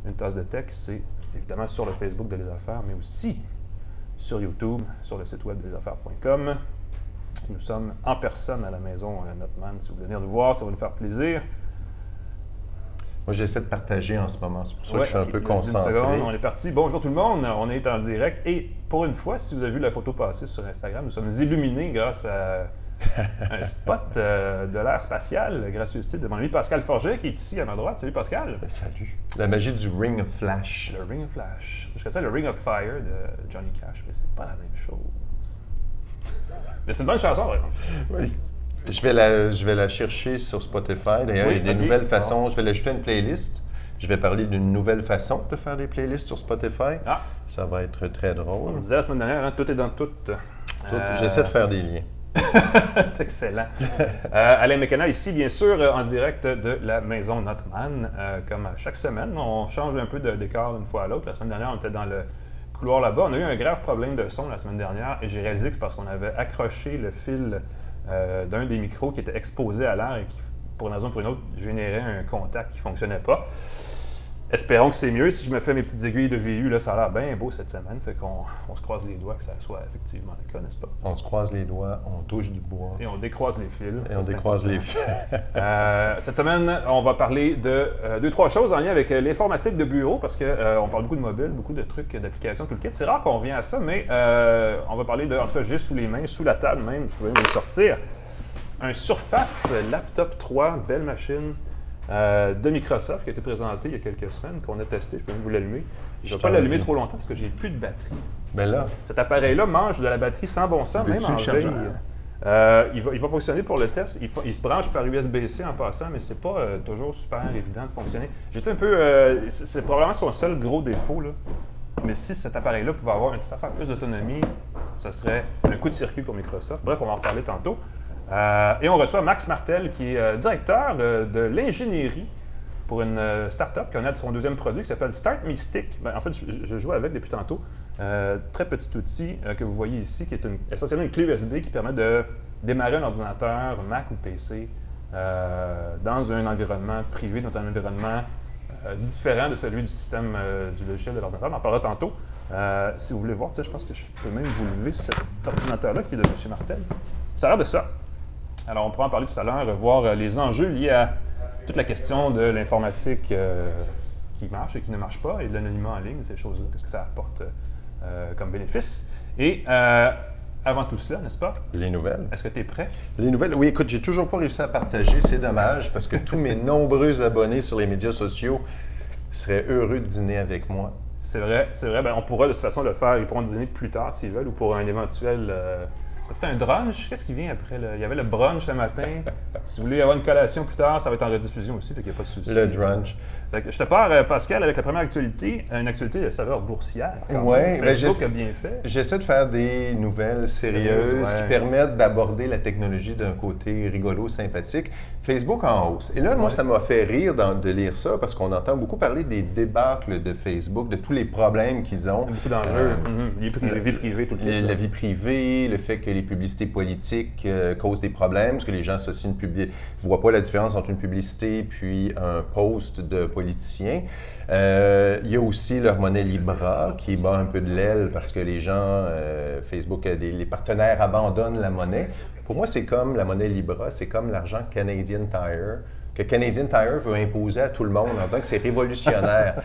Une tasse de tech, c'est évidemment sur le Facebook de Les Affaires, mais aussi sur YouTube, sur le site web desaffaires.com. Nous sommes en personne à la maison Notman. Si vous voulez venir nous voir, ça va nous faire plaisir. Moi, j'essaie de partager en ce moment. C'est pour ça que Ouais, je suis un peu vas-y concentré. une seconde, on est parti. Bonjour tout le monde, on est en direct. Et pour une fois, si vous avez vu la photo passer sur Instagram, nous sommes illuminés grâce à un spot de l'ère spatiale, gracieuseté de mon ami Pascal Forget, qui est ici à ma droite. Salut Pascal. Salut. La magie du Ring of Flash. Le Ring of Flash. Je connais le Ring of Fire de Johnny Cash, mais c'est pas la même chose. Mais c'est une bonne chanson, par exemple. Oui. Je vais la chercher sur Spotify. D'ailleurs, Oui, il y a des ok. nouvelles façons. Je vais l'ajouter à une playlist. Je vais parler d'une nouvelle façon de faire des playlists sur Spotify. Ah, Ça va être très on drôle. disait la semaine dernière, hein, tout est dans tout. J'essaie de faire des liens. C'est excellent. Alain Mécana ici, bien sûr, en direct de la maison Notman. Comme à chaque semaine, on change un peu de décor d'une fois à l'autre. La semaine dernière, on était dans le couloir là-bas. On a eu un grave problème de son la semaine dernière et j'ai réalisé que c'est parce qu'on avait accroché le fil d'un des micros qui était exposé à l'air et qui, pour une raison ou pour une autre, générait un contact qui ne fonctionnait pas. Espérons que c'est mieux. Si je me fais mes petites aiguilles de VU, là, ça a l'air bien beau cette semaine. Fait qu'on se croise les doigts que ça soit effectivement le cas, n'est-ce pas? On se croise les doigts, on touche du bois. Et on décroise les fils. Et on décroise les fils. Cette semaine, on va parler de deux, trois choses en lien avec l'informatique de bureau, parce qu'on parle beaucoup de mobile, beaucoup de trucs, d'applications, tout le kit. C'est rare qu'on revient à ça, mais on va parler de, en tout cas, j'ai sous les mains, sous la table même, je vais me le sortir, un Surface Laptop 3, belle machine, de Microsoft qui a été présenté il y a quelques semaines, qu'on a testé. Je peux même vous l'allumer. Je ne vais pas l'allumer trop longtemps parce que j'ai plus de batterie. Mais là, Cet appareil-là mange de la batterie sans bon sens, même veux-tu en le chargeur? veille. Il va fonctionner pour le test. Il se branche par USB-C en passant, mais c'est pas toujours super évident de fonctionner. J'étais un peu... c'est probablement son seul gros défaut, là. Mais si cet appareil-là pouvait avoir une petite affaire plus d'autonomie, ce serait un coup de circuit pour Microsoft. Bref, on va en reparler tantôt. Et on reçoit Max Martel, qui est directeur de l'ingénierie pour une start-up qui en a son deuxième produit qui s'appelle Start Me Stick. En fait, je joue avec depuis tantôt. Très petit outil que vous voyez ici, qui est essentiellement une clé USB qui permet de démarrer un ordinateur, Mac ou PC, dans un environnement privé, dans un environnement différent de celui du système du logiciel de l'ordinateur. On en parlera tantôt. Si vous voulez voir, je pense que je peux même vous lever cet ordinateur-là qui est de M. Martel. Ça a l'air de ça. Alors, on pourra en parler tout à l'heure, voir les enjeux liés à toute la question de l'informatique qui marche et qui ne marche pas, et de l'anonymat en ligne, ces choses-là, qu'est-ce que ça apporte comme bénéfice. Et avant tout cela, n'est-ce pas? les nouvelles. Est-ce que tu es prêt? Les nouvelles, oui, écoute, j'ai toujours pas réussi à partager, c'est dommage, parce que tous mes nombreux abonnés sur les médias sociaux seraient heureux de dîner avec moi. C'est vrai, c'est vrai. Ben, on pourra de toute façon le faire, ils pourront dîner plus tard s'ils veulent, ou pour un éventuel... C'était un brunch? Qu'est-ce qui vient après? Il y avait le brunch le matin. Si vous voulez avoir une collation plus tard, ça va être en rediffusion aussi, fait qu'il n'y a pas de souci. Le drunch. Fait que je te pars, Pascal, avec la première actualité, une actualité de saveur boursière. Oui, Facebook a bien fait. J'essaie de faire des nouvelles sérieuses ouais. qui permettent d'aborder la technologie d'un côté rigolo, sympathique. Facebook en hausse. Et là, moi, ça m'a fait rire de lire ça parce qu'on entend beaucoup parler des débâcles de Facebook, de tous les problèmes qu'ils ont. Beaucoup d'enjeux. Vie privée, tout le temps. La vie privée, le fait que les publicités politiques causent des problèmes, parce que les gens associent ne voient pas la différence entre une publicité puis un post de politicien. Il y a aussi leur monnaie Libra qui bat un peu de l'aile parce que les gens, Facebook, les partenaires abandonnent la monnaie. Pour moi, c'est comme la monnaie Libra, c'est comme l'argent Canadian Tire, que Canadian Tire veut imposer à tout le monde en disant que c'est révolutionnaire.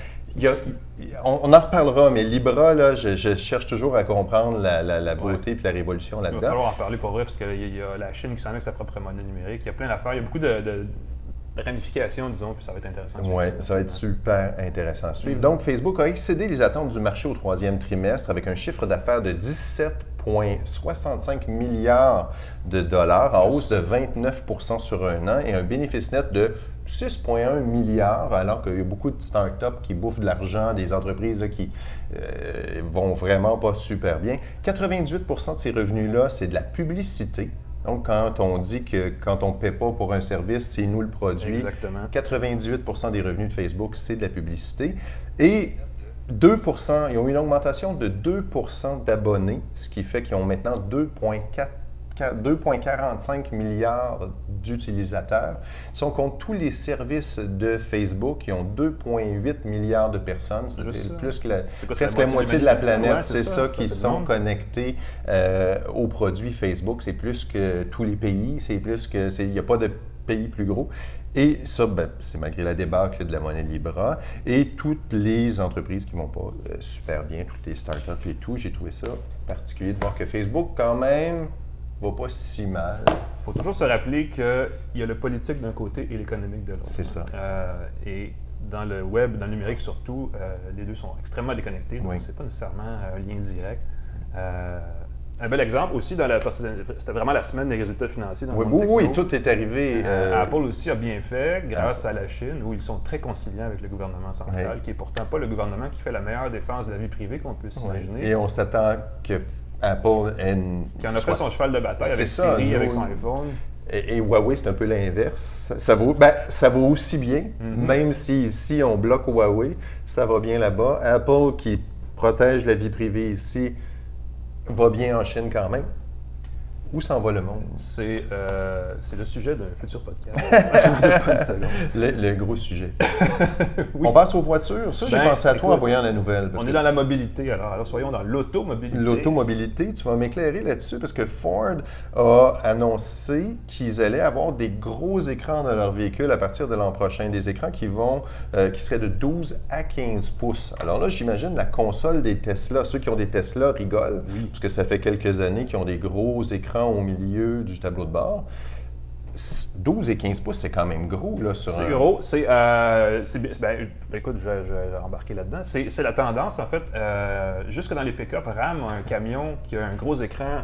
On en reparlera, mais Libra, là, je cherche toujours à comprendre la beauté et la révolution Il va là-dedans. falloir en parler pour vrai, parce qu'il y a la Chine qui s'en met avec sa propre monnaie numérique. Il y a plein d'affaires. Il y a beaucoup de ramifications, disons, puis ça va être intéressant. Oui, ça va être super intéressant à suivre. Donc, Facebook a excédé les attentes du marché au troisième trimestre avec un chiffre d'affaires de 17,65 milliards de dollars, en hausse de 29 sur un an, et un bénéfice net de 6,1 milliards, alors qu'il y a beaucoup de startups qui bouffent de l'argent, des entreprises là, qui vont vraiment pas super bien. 98 de ces revenus-là, c'est de la publicité. Donc, quand on dit que quand on ne paie pas pour un service, c'est nous le produit. Exactement. 98 des revenus de Facebook, c'est de la publicité. Et 2 ils ont eu une augmentation de 2 d'abonnés, ce qui fait qu'ils ont maintenant 2,4 2,45 milliards d'utilisateurs. Si on compte tous les services de Facebook, ils ont 2,8 milliards de personnes. C'est plus que presque la moitié de la planète. C'est ça qui sont connectés aux produits Facebook. C'est plus que tous les pays. Il n'y a pas de pays plus gros. Et ça, c'est malgré la débâcle de la monnaie Libra et toutes les entreprises qui ne vont pas super bien, toutes les startups et tout. J'ai trouvé ça particulier de voir que Facebook, quand même, va pas si mal. Il faut toujours se rappeler qu'il y a le politique d'un côté et l'économique de l'autre. C'est ça. Et dans le web, dans le numérique surtout, les deux sont extrêmement déconnectés, donc c'est pas nécessairement un lien direct. Un bel exemple aussi, parce que c'était vraiment la semaine des résultats financiers dans le monde techno. Oui, tout est arrivé. Apple aussi a bien fait grâce à la Chine, où ils sont très conciliants avec le gouvernement central, qui est pourtant pas le gouvernement qui fait la meilleure défense de la vie privée qu'on puisse imaginer. Et on s'attend que Apple qui en a fait son cheval de bataille avec Siri, avec son iPhone. Et Huawei, c'est un peu l'inverse. Ça vaut aussi bien, même si ici on bloque Huawei, ça va bien là-bas. Apple, qui protège la vie privée ici, va bien en Chine quand même. Où s'en va le monde? C'est le sujet d'un futur podcast. Pas une seconde. Le gros sujet. Oui. On passe aux voitures. Ça, j'ai pensé à toi en voyant la nouvelle. On est dans la mobilité, alors soyons dans l'automobilité. L'automobilité, tu vas m'éclairer là-dessus parce que Ford a annoncé qu'ils allaient avoir des gros écrans dans leur véhicule à partir de l'an prochain. Des écrans qui seraient de 12 à 15 pouces. Alors là, j'imagine la console des Tesla. Ceux qui ont des Tesla rigolent, parce que ça fait quelques années qu'ils ont des gros écrans au milieu du tableau de bord. 12 et 15 pouces, c'est quand même gros. C'est gros. Écoute, je vais embarquer là-dedans. C'est la tendance, en fait. Jusque dans les pick-up, Ram a un camion qui a un gros écran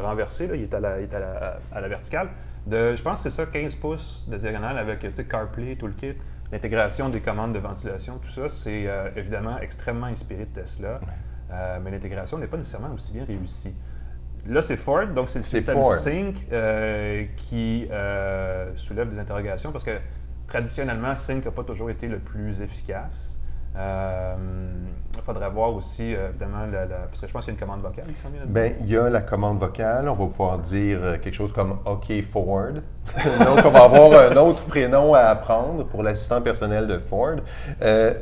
renversé. Là, il est à la verticale. Je pense que c'est ça, 15 pouces de diagonale avec CarPlay, tout le kit. L'intégration des commandes de ventilation, tout ça, c'est évidemment extrêmement inspiré de Tesla. Mais l'intégration n'est pas nécessairement aussi bien réussie. Là, c'est Ford, donc c'est le système Sync qui soulève des interrogations parce que traditionnellement, Sync n'a pas toujours été le plus efficace. Il faudrait voir aussi, évidemment, parce que je pense qu'il y a une commande vocale qui s'en vient. Bien, il y a la commande vocale. On va pouvoir dire quelque chose comme OK Ford. Donc, on va avoir un autre prénom à apprendre pour l'assistant personnel de Ford.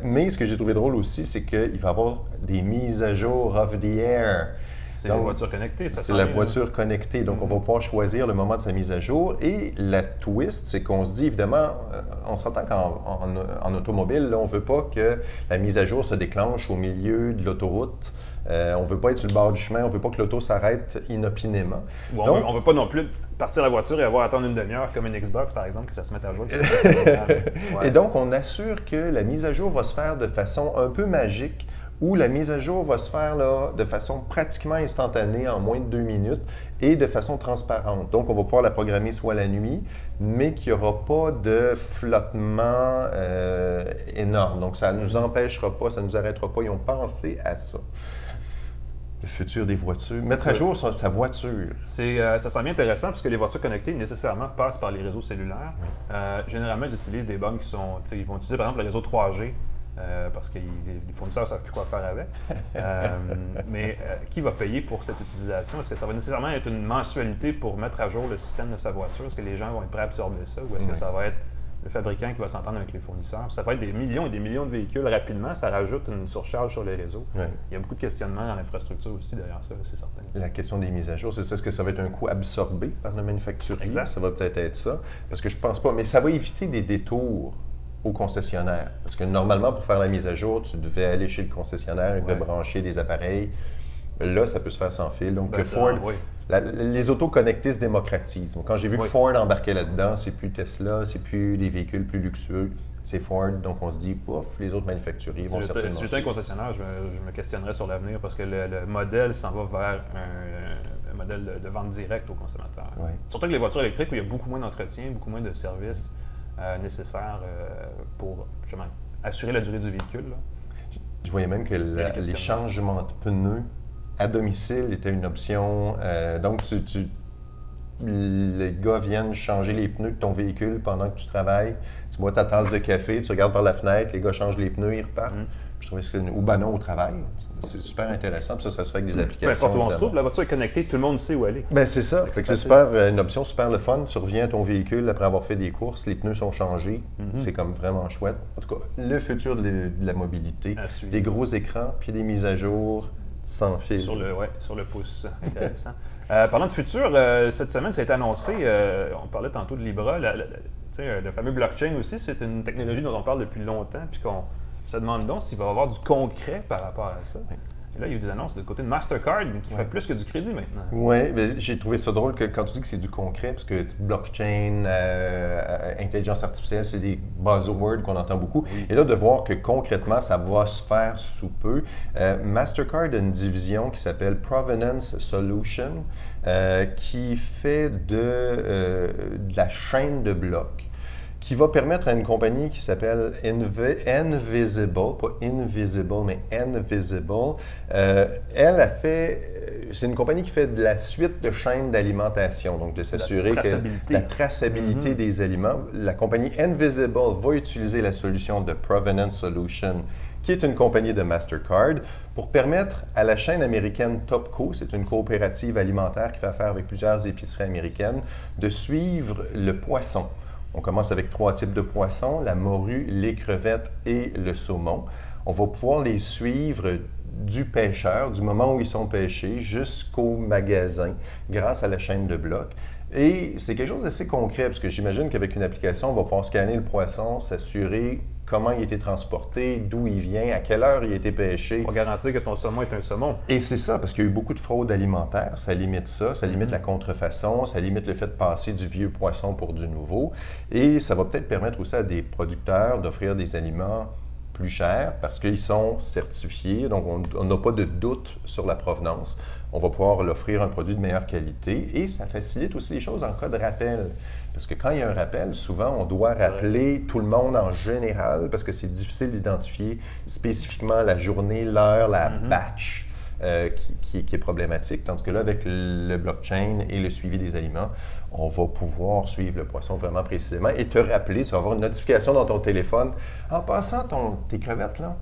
Mais ce que j'ai trouvé drôle aussi, c'est qu'il va y avoir des mises à jour off the air. C'est la voiture connectée, ça. C'est la voiture connectée. Donc, on va pouvoir choisir le moment de sa mise à jour. Et la twist, c'est qu'on se dit, évidemment, on s'entend qu'en automobile, là, on ne veut pas que la mise à jour se déclenche au milieu de l'autoroute. On ne veut pas être sur le bord du chemin, on ne veut pas que l'auto s'arrête inopinément. Ou on ne veut pas non plus partir la voiture et avoir à attendre une demi-heure, comme une Xbox, par exemple, que ça se mette à jour. Et donc, on assure que la mise à jour va se faire de façon un peu magique, où la mise à jour va se faire là, de façon pratiquement instantanée, en moins de 2 minutes, et de façon transparente. Donc, on va pouvoir la programmer soit la nuit, mais qu'il n'y aura pas de flottement énorme. Donc, ça ne nous empêchera pas, ça ne nous arrêtera pas. Ils ont pensé à ça. Le futur des voitures. Mettre à jour sa voiture. Ça semble intéressant parce que les voitures connectées, nécessairement, passent par les réseaux cellulaires. Généralement, ils utilisent des bornes ils vont utiliser, par exemple, le réseau 3G. Parce que les fournisseurs ne savent plus quoi faire avec. Mais qui va payer pour cette utilisation? Est-ce que ça va nécessairement être une mensualité pour mettre à jour le système de sa voiture? Est-ce que les gens vont être prêts à absorber ça? Ou est-ce que ça va être le fabricant qui va s'entendre avec les fournisseurs? Ça va être des millions et des millions de véhicules rapidement. Ça rajoute une surcharge sur les réseaux. Il y a beaucoup de questionnements dans l'infrastructure aussi derrière ça, c'est certain. La question des mises à jour, c'est ça. Est-ce que ça va être un coût absorbé par le manufacturier? Exact. Ça va peut-être être ça. Parce que je pense pas. Mais ça va éviter des détours au concessionnaire. Parce que normalement, pour faire la mise à jour, tu devais aller chez le concessionnaire, il devait brancher des appareils. Là, ça peut se faire sans fil. Donc, Ford, les autos connectées se démocratisent. Donc, quand j'ai vu que Ford embarquait là-dedans, c'est plus Tesla, c'est plus des véhicules plus luxueux, c'est Ford. Donc, on se dit, pouf, les autres manufacturiers vont certainement... Si j'étais un concessionnaire, je me questionnerais sur l'avenir parce que le modèle s'en va vers un modèle de vente directe aux consommateurs. Surtout que les voitures électriques, où il y a beaucoup moins d'entretien, beaucoup moins de services nécessaires pour justement assurer la durée du véhicule. Là. Je voyais même que les changements de pneus à domicile étaient une option. Donc, les gars viennent changer les pneus de ton véhicule pendant que tu travailles. Tu bois ta tasse de café, tu regardes par la fenêtre, les gars changent les pneus, ils repartent. Je trouvais que c'était ou ben non, au travail. C'est super intéressant. Puis ça se fait avec des applications. Peu importe où on se trouve, la voiture est connectée, tout le monde sait où elle est. Ben c'est ça. C'est super, une option super le fun. Tu reviens à ton véhicule après avoir fait des courses, les pneus sont changés. C'est comme vraiment chouette. En tout cas, le futur de la mobilité. Des gros écrans, puis des mises à jour sans fil. Sur le pouce. Intéressant. Parlant de futur, cette semaine, ça a été annoncé, on parlait tantôt de Libra, le fameux blockchain aussi, c'est une technologie dont on parle depuis longtemps, puis qu'on se demande donc s'il va y avoir du concret par rapport à ça. Et là, il y a eu des annonces de côté de Mastercard qui fait plus que du crédit maintenant. Oui, mais j'ai trouvé ça drôle que quand tu dis que c'est du concret, parce que blockchain, intelligence artificielle, c'est des buzzwords qu'on entend beaucoup. Oui. Et là, de voir que concrètement, ça va se faire sous peu. Mastercard a une division qui s'appelle Provenance Solutions, qui fait de la chaîne de blocs, qui va permettre à une compagnie qui s'appelle Invisible, pas Invisible, mais Invisible. Elle a fait, c'est une compagnie qui fait de la suite de chaînes d'alimentation, donc de s'assurer que la traçabilité des aliments. La compagnie Invisible va utiliser la solution de Provenance Solutions, qui est une compagnie de Mastercard, pour permettre à la chaîne américaine Topco, c'est une coopérative alimentaire qui fait affaire avec plusieurs épiceries américaines, de suivre le poisson. On commence avec 3 types de poissons, la morue, les crevettes et le saumon. On va pouvoir les suivre du pêcheur, du moment où ils sont pêchés, jusqu'au magasin, grâce à la chaîne de blocs. Et c'est quelque chose d'assez concret, parce que j'imagine qu'avec une application, on va pouvoir scanner le poisson, s'assurer comment il a été transporté, d'où il vient, à quelle heure il a été pêché. Pour garantir que ton saumon est un saumon. Et c'est ça, parce qu'il y a eu beaucoup de fraude alimentaire. Ça limite ça, ça limite la contrefaçon, ça limite le fait de passer du vieux poisson pour du nouveau. Et ça va peut-être permettre aussi à des producteurs d'offrir des aliments plus chers parce qu'ils sont certifiés, donc on n'a pas de doute sur la provenance. On va pouvoir l'offrir un produit de meilleure qualité et ça facilite aussi les choses en cas de rappel. Parce que quand il y a un rappel, souvent, on doit rappeler tout le monde en général parce que c'est difficile d'identifier spécifiquement la journée, l'heure, la batch qui est problématique. Tandis que là, avec le blockchain et le suivi des aliments, on va pouvoir suivre le poisson vraiment précisément et te rappeler, tu vas avoir une notification dans ton téléphone. En passant, tes crevettes, là,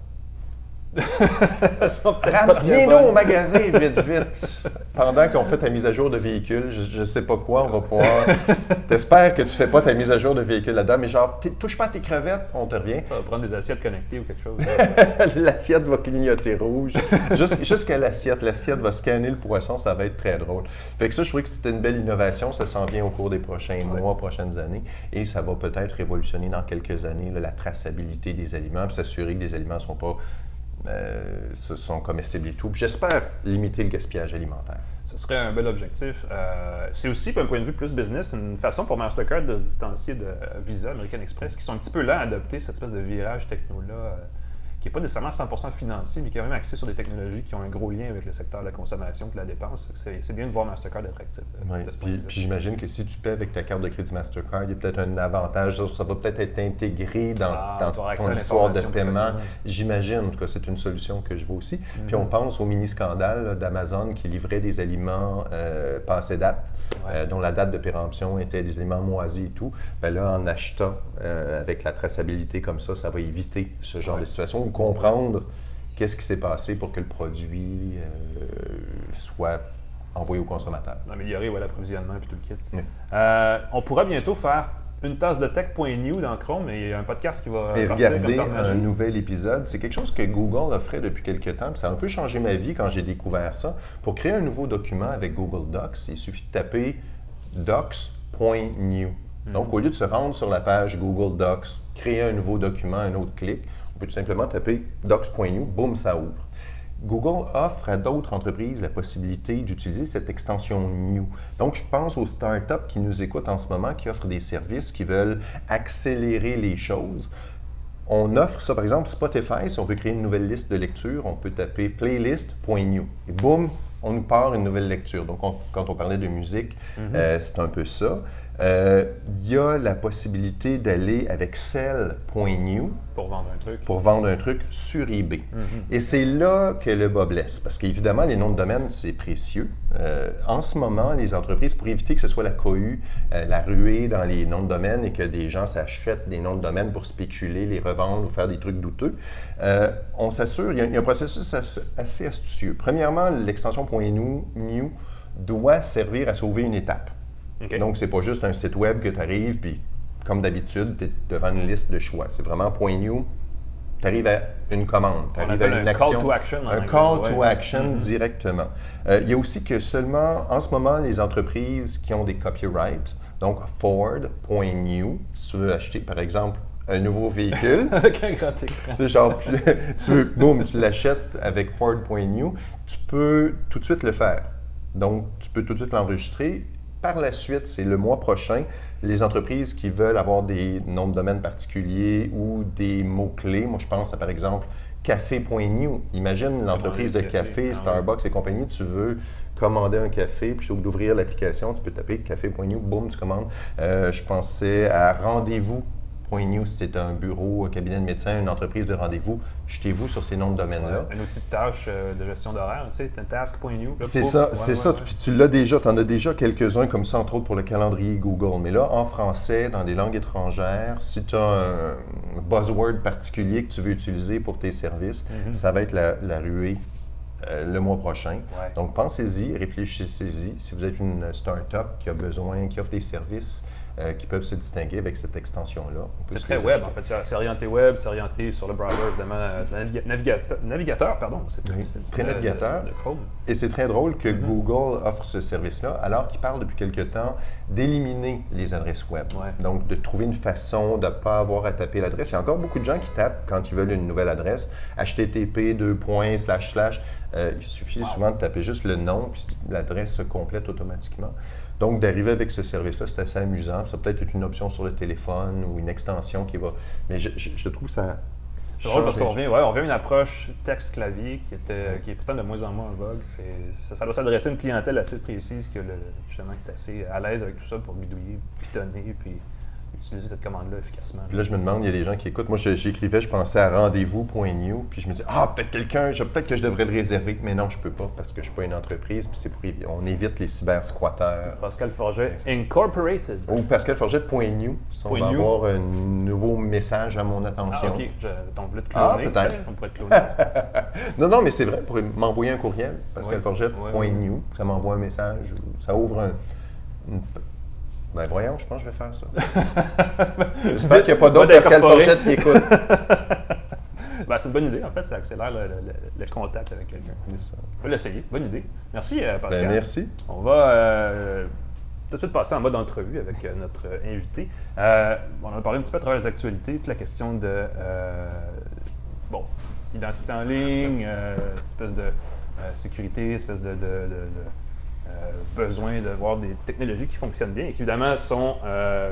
viens-nous au magasin vite, vite. Pendant qu'on fait ta mise à jour de véhicule, je ne sais pas quoi, on va pouvoir. T'espères que tu ne fais pas ta mise à jour de véhicule là-dedans, mais genre, touche pas à tes crevettes, on te revient. Ça va prendre des assiettes connectées ou quelque chose. L'assiette va clignoter rouge. Jusqu'à l'assiette. L'assiette va scanner le poisson, ça va être très drôle. Fait que ça, je trouvais que c'était une belle innovation. Ça s'en vient au cours des prochains mois, prochaines années. Et ça va peut-être révolutionner dans quelques années là, la traçabilité des aliments, puis s'assurer que les aliments ne sont pas sont comestibles et tout. J'espère limiter le gaspillage alimentaire. Ce serait un bel objectif. C'est aussi, d'un point de vue plus business, une façon pour Mastercard de se distancier de Visa, American Express, qui sont un petit peu lents à adopter cette espèce de virage techno-là, qui n'est pas nécessairement 100% financier, mais qui est quand même axé sur des technologies qui ont un gros lien avec le secteur de la consommation, de la dépense. C'est bien de voir Mastercard être actif. Puis j'imagine que si tu paies avec ta carte de crédit Mastercard, il y a peut-être un avantage, ça va peut-être être intégré dans ton histoire de paiement. J'imagine, en tout cas, c'est une solution que je vois aussi. Puis on pense au mini-scandale d'Amazon qui livrait des aliments passés date, dont la date de péremption était des aliments moisis et tout. Bien là, en achetant avec la traçabilité comme ça va éviter ce genre de situation. Ou comprendre qu'est-ce qui s'est passé pour que le produit soit envoyé au consommateur. Améliorer l'approvisionnement et tout le kit. On pourra bientôt faire une tasse de tech.new dans Chrome et un podcast qui va regarder un nouvel épisode. C'est quelque chose que Google a fait depuis quelques temps. Ça a un peu changé ma vie quand j'ai découvert ça. Pour créer un nouveau document avec Google Docs, il suffit de taper docs.new. Donc, au lieu de se rendre sur la page Google Docs, créer un nouveau document, un autre clic, on peut tout simplement taper docs.new, boum, ça ouvre. Google offre à d'autres entreprises la possibilité d'utiliser cette extension New. Donc, je pense aux startups qui nous écoutent en ce moment, qui offrent des services, qui veulent accélérer les choses. On offre ça, par exemple, Spotify, si on veut créer une nouvelle liste de lecture, on peut taper playlist.new. Et boum, on nous part une nouvelle lecture. Donc, quand on parlait de musique, c'est un peu ça. Il y a la possibilité d'aller avec sell.new Pour vendre un truc. pour vendre un truc sur eBay. Et c'est là que le bas blesse, parce qu'évidemment, les noms de domaine, c'est précieux. En ce moment, les entreprises, pour éviter que ce soit la cohue, la ruée dans les noms de domaine et que des gens s'achètent des noms de domaine pour spéculer, les revendre ou faire des trucs douteux, on s'assure, il y a un processus assez astucieux. Premièrement, l'extension .new doit servir à sauver une étape. OK. Donc, c'est pas juste un site web que tu arrives, puis comme d'habitude, tu es devant une liste de choix. C'est vraiment .new, tu arrives à une commande, tu arrives à une action. Call to action. Un call to action directement. Il y a aussi que seulement, en ce moment, les entreprises qui ont des copyrights, donc Ford.new, si tu veux acheter, par exemple, un nouveau véhicule. Avec un grand écran. Genre, boum, tu l'achètes avec Ford.new, tu peux tout de suite le faire. Donc, tu peux tout de suite l'enregistrer. Par la suite, c'est le mois prochain, les entreprises qui veulent avoir des noms de domaine particuliers ou des mots-clés. Moi, je pense à, par exemple, café.new. Imagine l'entreprise de café, Starbucks et compagnie, tu veux commander un café, plutôt que d'ouvrir l'application, tu peux taper café.new, boum, tu commandes. Je pensais à rendez-vous.new, si c'est un bureau, un cabinet de médecin, une entreprise de rendez-vous, jetez-vous sur ces noms de domaine-là. Un outil de tâche de gestion d'horaire, tu sais, task.new. C'est ça, c'est ça. Puis tu l'as déjà, tu en as déjà quelques-uns comme ça, entre autres pour le calendrier Google. Mais là, en français, dans des langues étrangères, si tu as un buzzword particulier que tu veux utiliser pour tes services, ça va être la ruée le mois prochain. Ouais. Donc, pensez-y, réfléchissez-y. Si vous êtes une start-up qui a besoin, qui offre des services qui peuvent se distinguer avec cette extension-là. C'est très web, en fait. C'est orienté web, c'est orienté sur le browser, évidemment, navigateur, pardon. C'est très navigateur. Le Chrome. Et c'est très drôle que Google offre ce service-là, alors qu'il parle depuis quelque temps d'éliminer les adresses web. Ouais. Donc, de trouver une façon de ne pas avoir à taper l'adresse. Il y a encore beaucoup de gens qui tapent, quand ils veulent une nouvelle adresse, http://. Il suffit souvent de taper juste le nom, puis l'adresse se complète automatiquement. Donc, d'arriver avec ce service-là, c'est assez amusant. Ça peut être une option sur le téléphone ou une extension qui va... Mais je trouve ça... C'est drôle parce qu'on revient à une approche texte-clavier qui est pourtant de moins en moins en vogue. Ça doit s'adresser à une clientèle assez précise justement, qui est assez à l'aise avec tout ça pour bidouiller, pitonner, puis utiliser cette commande-là efficacement. Puis là, je me demande, il y a des gens qui écoutent. Moi, j'écrivais, je pensais à rendez-vous.new, puis je me dis, peut-être que je devrais le réserver, mais non, je peux pas parce que je suis pas une entreprise, puis on évite les cyber-squatteurs. Pascal Forget, Incorporated. Ou pascalforget.new, on va avoir un nouveau message à mon attention. OK, on voulait te cloner. Peut-être. On pourrait te cloner. non, mais c'est vrai, pour m'envoyer un courriel, pascalforget.new, ça m'envoie un message, ça ouvre Ben voyons, je pense que je vais faire ça. J'espère qu'il n'y a pas d'autres Pascal Forget qui écoutent. C'est une bonne idée, en fait, ça accélère le contact avec quelqu'un. On peut l'essayer, bonne idée. Merci Pascal. Merci. On va tout de suite passer en mode entrevue avec notre invité. On a parlé un petit peu à travers les actualités, toute la question de identité en ligne, espèce de sécurité, espèce de besoin d'avoir des technologies qui fonctionnent bien et qui, évidemment, sont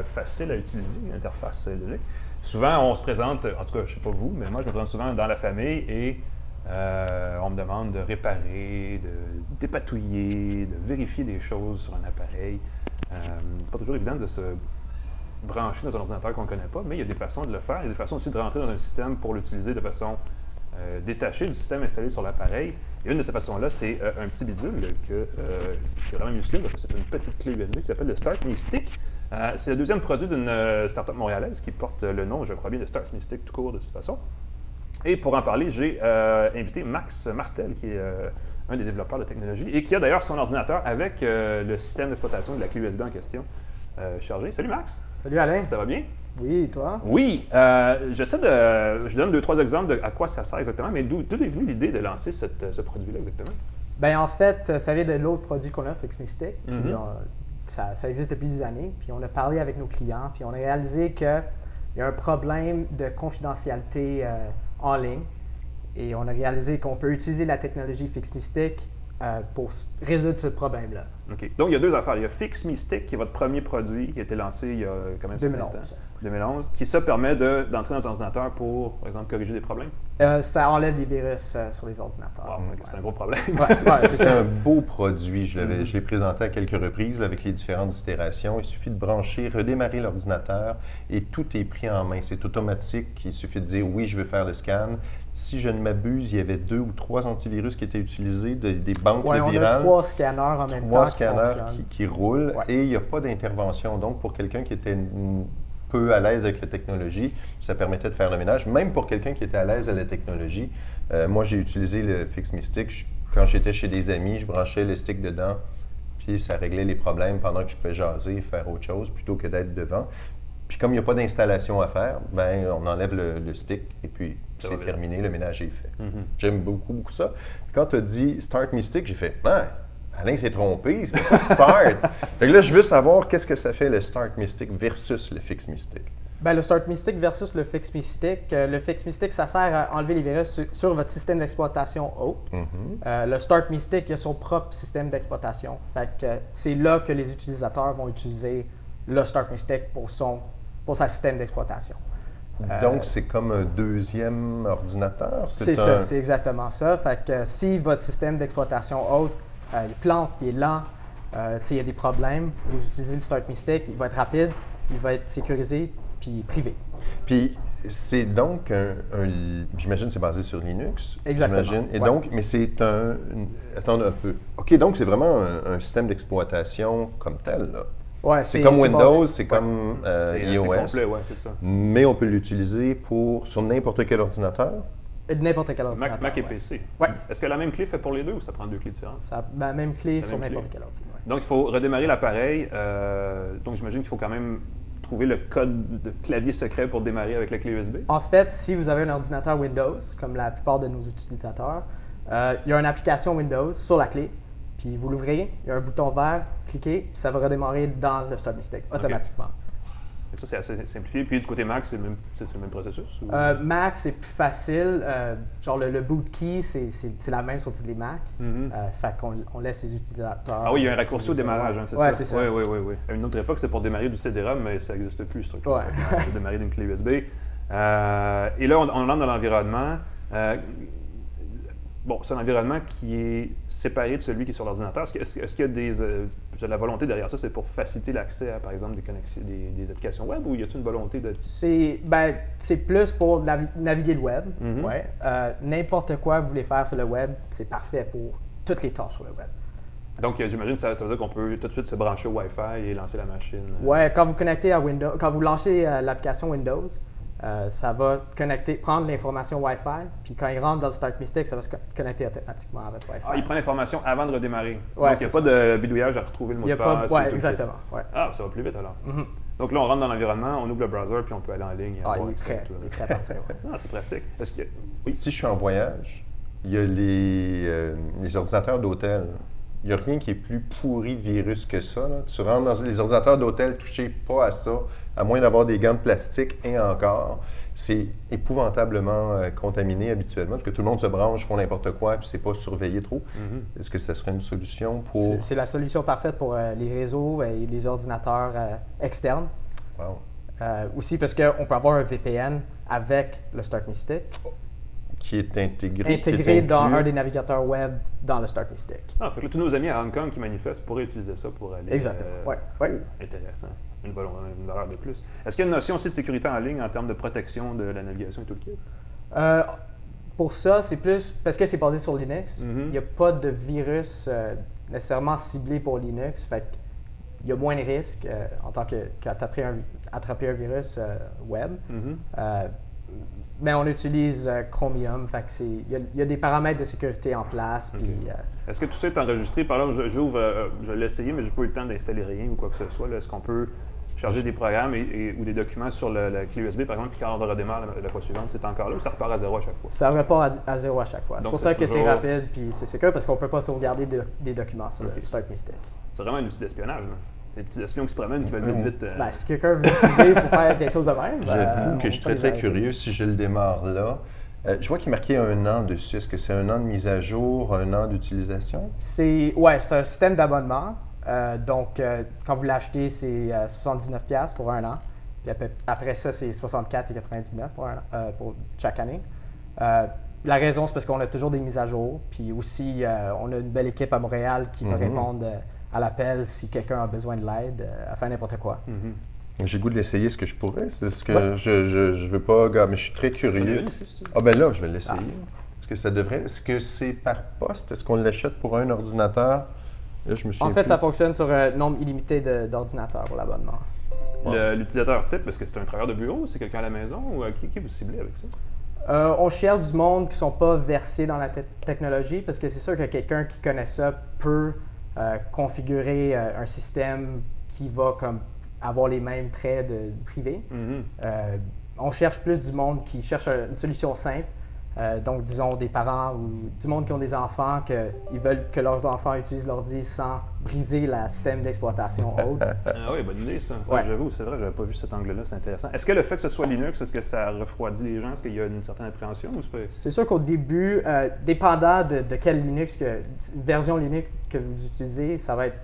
faciles à utiliser, une interface logique. Souvent, on se présente, en tout cas, je ne sais pas vous, mais moi, je me présente souvent dans la famille et on me demande de réparer, de dépatouiller, de vérifier des choses sur un appareil. C'est pas toujours évident de se brancher dans un ordinateur qu'on ne connaît pas, mais il y a des façons de le faire. Il y a des façons aussi de rentrer dans un système pour l'utiliser de façon détaché du système installé sur l'appareil. Et une de ces façons-là, c'est un petit bidule qui est vraiment minuscule, parce que c'est une petite clé USB qui s'appelle le Start Me Stick. C'est le deuxième produit d'une start-up montréalaise qui porte le nom, je crois bien, de Start Me Stick tout court de toute façon. Et pour en parler, j'ai invité Max Martel, qui est un des développeurs de technologie et qui a d'ailleurs son ordinateur avec le système d'exploitation de la clé USB en question chargé. Salut Max! Salut Alain! Ça va bien? Oui, et toi? Oui, je donne 2-3 exemples de à quoi ça sert exactement, mais d'où est venue l'idée de lancer ce produit-là exactement? Bien, en fait, ça vient de l'autre produit qu'on a, Fix Me Stick. Puis ça existe depuis des années. Puis on a parlé avec nos clients, puis on a réalisé qu'il y a un problème de confidentialité en ligne. Et on a réalisé qu'on peut utiliser la technologie Fix Me Stick pour résoudre ce problème-là. OK. Donc, il y a deux affaires. Il y a Fix Me Stick, qui est votre premier produit, qui a été lancé il y a combien de temps? 2011, qui ça permet d'entrer dans un ordinateur pour, par exemple, corriger des problèmes. Ça enlève les virus sur les ordinateurs. Wow, c'est un gros problème. C'est un beau produit. Je l'ai présenté à quelques reprises là, avec les différentes itérations. Il suffit de brancher, redémarrer l'ordinateur et tout est pris en main. C'est automatique. Il suffit de dire oui, je veux faire le scan. Si je ne m'abuse, il y avait 2 ou 3 antivirus qui étaient utilisés, des banques de virales. On a 3 scanners en même temps. 3 scanners qui roulent et il n'y a pas d'intervention. Donc, pour quelqu'un qui était peu à l'aise avec la technologie, ça permettait de faire le ménage. Même pour quelqu'un qui était à l'aise à la technologie, moi, j'ai utilisé le FixMe-Stick. Quand j'étais chez des amis, je branchais le stick dedans, puis ça réglait les problèmes pendant que je pouvais jaser et faire autre chose plutôt que d'être devant. Puis comme il n'y a pas d'installation à faire, ben on enlève le stick et puis c'est terminé, le ménage est fait. J'aime beaucoup ça. Puis quand tu as dit « Start Me Stick », j'ai fait « Ah, Alain s'est trompé, c'est pas Start ». Fait que là, je veux savoir qu'est-ce que ça fait le Start Me Stick versus le Fix Me Stick. Ben, le Start Me Stick versus le Fix Me Stick. Le Fix Me Stick, ça sert à enlever les virus sur votre système d'exploitation hôte. Le Start Me Stick, il a son propre système d'exploitation. Fait que c'est là que les utilisateurs vont utiliser le Start Me Stick pour sa système d'exploitation. Donc, c'est comme un deuxième ordinateur? C'est ça, c'est exactement ça. Fait que si votre système d'exploitation hôte, il plante, il est lent, il y a des problèmes, vous utilisez le Start Me Stick, il va être rapide, il va être sécurisé, puis privé. Puis, c'est donc j'imagine que c'est basé sur Linux. Exactement. Et donc, mais c'est attends un peu. OK, donc c'est vraiment un système d'exploitation comme tel, là. Ouais, c'est comme Windows, c'est comme iOS. C'est complet, c'est ça. Mais on peut l'utiliser sur n'importe quel ordinateur. N'importe quel ordinateur. Mac et PC. Ouais. Est-ce que la même clé fait pour les deux ou ça prend 2 clés différentes? La même clé sur n'importe quel ordinateur. Donc, il faut redémarrer l'appareil. Donc, j'imagine qu'il faut quand même trouver le code de clavier secret pour démarrer avec la clé USB. En fait, si vous avez un ordinateur Windows, comme la plupart de nos utilisateurs, il y a une application Windows sur la clé. Puis vous l'ouvrez, il y a un bouton vert, cliquez, puis ça va redémarrer dans le Start Me Stick automatiquement. Et ça, c'est assez simplifié. Puis du côté Mac, c'est le même processus? Ou... Mac, c'est plus facile. Genre le boot key, c'est la même sur tous les Macs. Fait qu'on laisse les utilisateurs... Ah oui, il y a un raccourci au démarrage, c'est ça? C'est ça. Oui. À une autre époque, c'était pour démarrer du CD-ROM, mais ça n'existe plus, ce truc-là. C'est démarrer d'une clé USB. Et là, on entre dans l'environnement. Bon, c'est un environnement qui est séparé de celui qui est sur l'ordinateur. Est-ce qu'il y a la volonté derrière ça, c'est pour faciliter l'accès à, par exemple, des connexions, des applications web, ou y a-t-il une volonté de... C'est plus pour naviguer le web. N'importe quoi que vous voulez faire sur le web, c'est parfait pour toutes les tâches sur le web. Donc, j'imagine que ça veut dire qu'on peut tout de suite se brancher au Wi-Fi et lancer la machine. Oui, quand vous connectez à Windows, quand vous lancez l'application Windows, ça va prendre l'information Wi-Fi, puis quand il rentre dans le Start Me Stick, ça va se connecter automatiquement à votre Wi-Fi. Ah, il prend l'information avant de redémarrer. Ouais, donc, il n'y a pas de bidouillage à retrouver le mot de passe. Oui, exactement. Ouais. Ah, ça va plus vite alors. Donc là, on rentre dans l'environnement, on ouvre le browser, puis on peut aller en ligne. Il est très pratique. Ah, c'est pratique. Si je suis en voyage, il y a les ordinateurs d'hôtel. Il n'y a rien qui est plus pourri de virus que ça. Là. Tu rentres dans les ordinateurs d'hôtel, touchez pas à ça, à moins d'avoir des gants de plastique et encore. C'est épouvantablement contaminé habituellement, parce que tout le monde se branche, font n'importe quoi, puis c'est pas surveillé trop. Est-ce que ça serait une solution pour... C'est la solution parfaite pour les réseaux et les ordinateurs externes. Wow. Aussi parce qu'on peut avoir un VPN avec le Start Me Stick. Qui est intégré. Dans un des navigateurs web dans le Start Me Stick. Ah, fait que là, tous nos amis à Hong Kong qui manifestent pourraient utiliser ça pour aller... Exactement, Intéressant. Une valeur de plus. Est-ce qu'il y a une notion aussi de sécurité en ligne en termes de protection de la navigation et tout le kit? Pour ça, c'est plus... Parce que c'est basé sur Linux, il n'y a pas de virus nécessairement ciblé pour Linux. Fait qu'il y a moins de risques en tant qu'attraper un virus web. Mais on utilise Chromium, fait que il y a des paramètres de sécurité en place. Puis, est-ce que tout ça est enregistré? Par là, je l'ai essayé, mais je n'ai pas eu le temps d'installer rien ou quoi que ce soit. Est-ce qu'on peut charger des programmes ou des documents sur la clé USB, par exemple, puis quand on redémarre la fois suivante, c'est encore là ou ça repart à zéro à chaque fois? Ça repart à zéro à chaque fois. C'est pour ça que c'est rapide, puis c'est sécure, parce qu'on ne peut pas sauvegarder des documents sur le Start Me Stick. C'est vraiment un outil d'espionnage, là. Les petits espions qui se promènent, qui veulent vite. Si quelqu'un veut l'utiliser pour faire quelque chose de même. J'avoue que je suis très curieux si je le démarre là. Je vois qu'il est marqué 1 an dessus. Est-ce que c'est 1 an de mise à jour, 1 an d'utilisation? C'est un système d'abonnement. Donc, quand vous l'achetez, c'est 79$ pour 1 an. Puis après ça, c'est 64 et 99 pour chaque année. La raison, c'est parce qu'on a toujours des mises à jour. Puis aussi, on a une belle équipe à Montréal qui va répondre à l'appel si quelqu'un a besoin de l'aide à faire n'importe quoi. J'ai le goût de l'essayer, ce que je pourrais. C'est ce que je veux pas, gars, mais je suis très curieux. Ah ben là, je vais l'essayer. Est-ce que ça devrait... Est-ce que c'est par poste? Est-ce qu'on l'achète pour un ordinateur? Là, je me souviens En fait, plus. ça fonctionne sur un nombre illimité d'ordinateurs pour l'abonnement. L'utilisateur type, est-ce que c'est un travailleur de bureau, c'est quelqu'un à la maison ou qui vous ciblez avec ça? On cherche du monde qui ne sont pas versés dans la technologie parce que c'est sûr que quelqu'un qui connaît ça peut configurer un système qui va comme avoir les mêmes traits de privé. On cherche plus du monde qui cherche une solution simple. Donc, disons, des parents ou du monde qui ont des enfants, qu'ils veulent que leurs enfants utilisent l'ordi sans briser le système d'exploitation haute. Ah oui, bonne idée ça. Ouais. J'avoue, c'est vrai, j'avais pas vu cet angle-là, c'est intéressant. Est-ce que le fait que ce soit Linux, est-ce que ça refroidit les gens? Est-ce qu'il y a une certaine appréhension? Ou c'est pas... C'est sûr qu'au début, dépendant de quelle version Linux que vous utilisez, ça va être